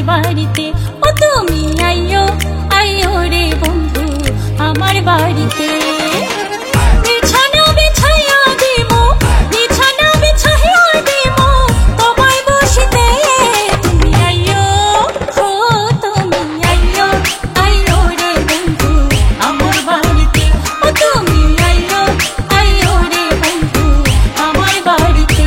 বাড়িতে। ও তুমি আইও আইও রে বন্ধু আমার বাড়িতে। বিছানা বিছাইয়া দিব, বিছানা বিছাইয়া দিব তোমায় বসিতে। তুমি আইও ও তুমি আইও আইও রে বন্ধু আমার বাড়িতে। ও তুমি আইও আইও রে বন্ধু আমার বাড়িতে।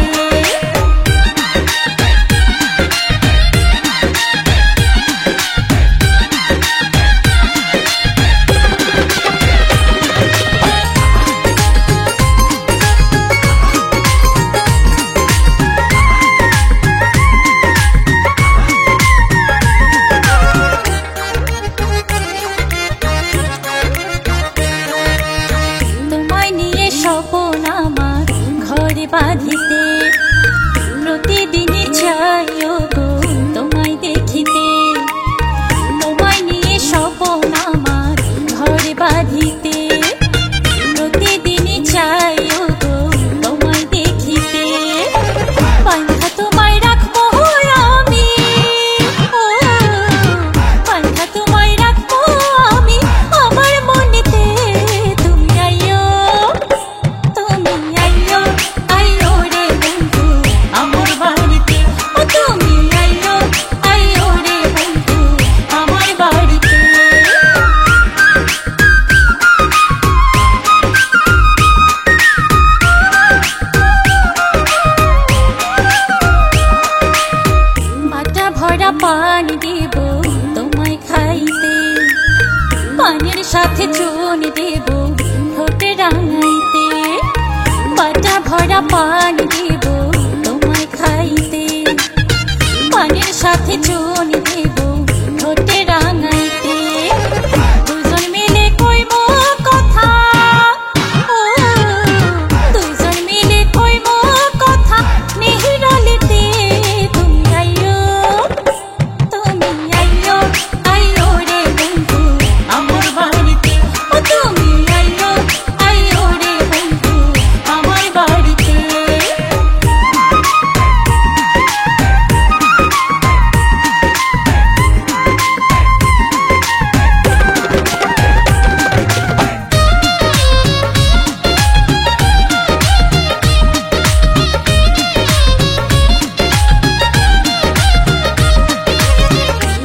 স্বপন আমার ঘরে বাঁধিতে, প্রতিদিনই চাইও গো তোমায় দেখিতে। তোমায় নিয়ে স্বপন আমার ঘরে বাঁধিতে, প্রতিদিনই চাইও গো তোমায় দেখিতে। পান্থা তোমায় রাখবো আমি, ও পান্থা তোমায় রাখবো আমি আমার মনেতে। তুমি আইও তুমি আইও আইও রে বন্ধু আমার বাড়িতে। ও তুমি আইও আইও রে বন্ধু আমার বাড়িতে। বাটা ভরা পানি দেব তোমায় খাইতে, পানির সাথে চুন দেব ঠোঁটে রাঙাইতে। বাটা ভরা পানি দেব তোমায় খাইতে, পানির সাথে চুন দেব ঠোঁটে রাঙাইতে। দুজন মিলে কইব কথা, ও দুজন মিলে কইব কথা নিহিরালিতে। তুমি আইও আইও রে বন্ধু আমার বাড়িতে। ও তুমি আইও আইও রে বন্ধু আমার বাড়িতে।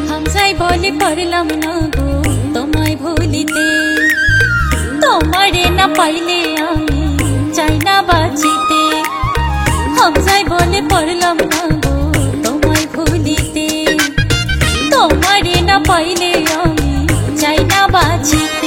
হামসাই বলে পারলাম না গো তোমায় ভুলিতে। তোমারে না পাইলে আমি চাই না বাঁচিতে। হামসাই বলে পারলাম না গো তোমায় ভুলিতে। তোমারে না পাইলে আমি চাই না বাঁচিতে।